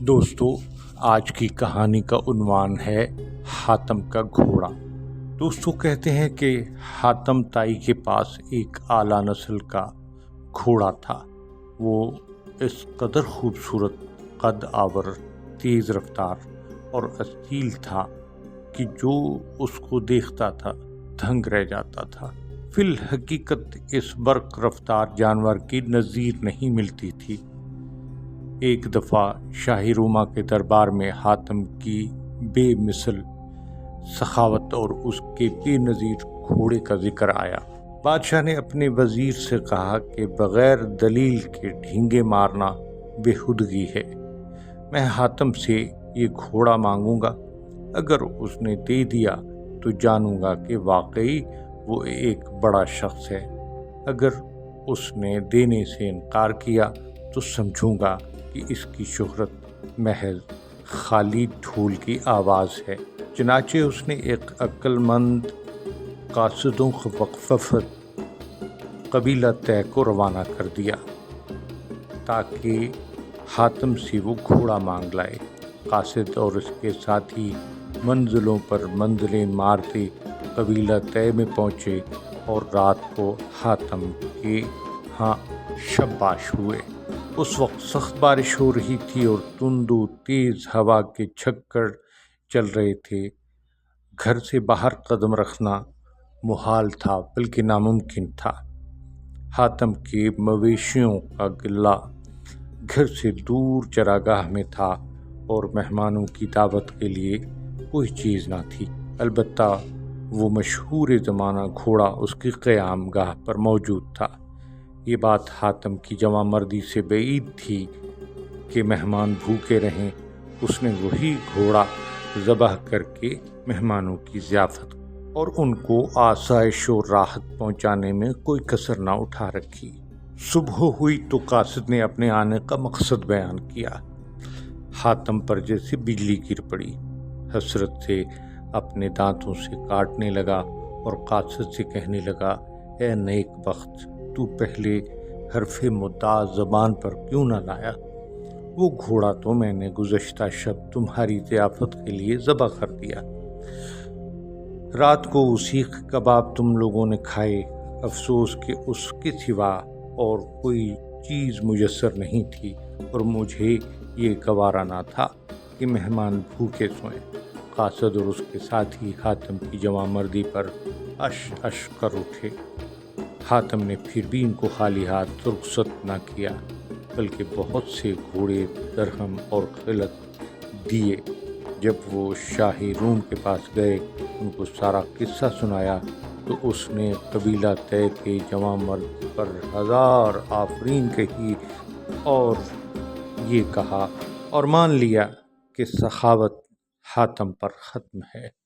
دوستو، آج کی کہانی کا عنوان ہے حاتم کا گھوڑا۔ دوستو، کہتے ہیں کہ حاتم طائی کے پاس ایک اعلیٰ نسل کا گھوڑا تھا۔ وہ اس قدر خوبصورت، قد آور، تیز رفتار اور اصیل تھا کہ جو اس کو دیکھتا تھا دھنگ رہ جاتا تھا۔ فی الحقیقت اس برق رفتار جانور کی نظیر نہیں ملتی تھی۔ ایک دفعہ شاہی روما کے دربار میں حاتم کی بے مثل سخاوت اور اس کے بے نظیر گھوڑے کا ذکر آیا۔ بادشاہ نے اپنے وزیر سے کہا کہ بغیر دلیل کے ڈھینگے مارنا بےہودگی ہے۔ میں حاتم سے یہ گھوڑا مانگوں گا۔ اگر اس نے دے دیا تو جانوں گا کہ واقعی وہ ایک بڑا شخص ہے۔ اگر اس نے دینے سے انکار کیا تو سمجھوں گا کہ اس کی شہرت محض خالی ڈھول کی آواز ہے۔ چنانچہ اس نے ایک عقل مند قاصدوں وفد قبیلہ طے کو روانہ کر دیا تاکہ حاتم سے وہ گھوڑا مانگ لائے۔ قاصد اور اس کے ساتھی منزلوں پر منزلیں مارتے قبیلہ طے میں پہنچے اور رات کو حاتم کے ہاں شباش ہوئے۔ اس وقت سخت بارش ہو رہی تھی اور تند و تیز ہوا کے جھکڑ چل رہے تھے۔ گھر سے باہر قدم رکھنا محال تھا بلکہ ناممکن تھا۔ حاتم کے مویشیوں کا گلہ گھر سے دور چراگاہ میں تھا اور مہمانوں کی دعوت کے لیے کوئی چیز نہ تھی، البتہ وہ مشہور زمانہ گھوڑا اس کی قیام گاہ پر موجود تھا۔ یہ بات حاتم کی جوان مردی سے بعید تھی کہ مہمان بھوکے رہیں۔ اس نے وہی گھوڑا ذبح کر کے مہمانوں کی ضیافت اور ان کو آسائش و راحت پہنچانے میں کوئی کسر نہ اٹھا رکھی۔ صبح ہوئی تو قاصد نے اپنے آنے کا مقصد بیان کیا۔ حاتم پر جیسے بجلی گر پڑی، حسرت سے اپنے دانتوں سے کاٹنے لگا اور قاصد سے کہنے لگا، اے نیک بخت، تو پہلے حرف مدعا زبان پر کیوں نہ لایا؟ وہ گھوڑا تو میں نے گزشتہ شب تمہاری ضیافت کے لیے ذبح کر دیا۔ رات کو وہ سیخ کباب تم لوگوں نے کھائے۔ افسوس کہ اس کے سوا اور کوئی چیز میسر نہیں تھی اور مجھے یہ گوارا نہ تھا کہ مہمان بھوکے سوئیں۔ قاصد اور اس کے ساتھی حاتم کی جوان مردی پر اش اش کر اٹھے۔ حاتم نے پھر بھی ان کو خالی ہاتھ رخصت نہ کیا بلکہ بہت سے گھوڑے، درہم اور خلعت دیے۔ جب وہ شاہی روم کے پاس گئے، ان کو سارا قصہ سنایا تو اس نے قبیلہ طے کے جوان مرد پر 1000 آفرین کہی اور یہ کہا اور مان لیا کہ سخاوت حاتم پر ختم ہے۔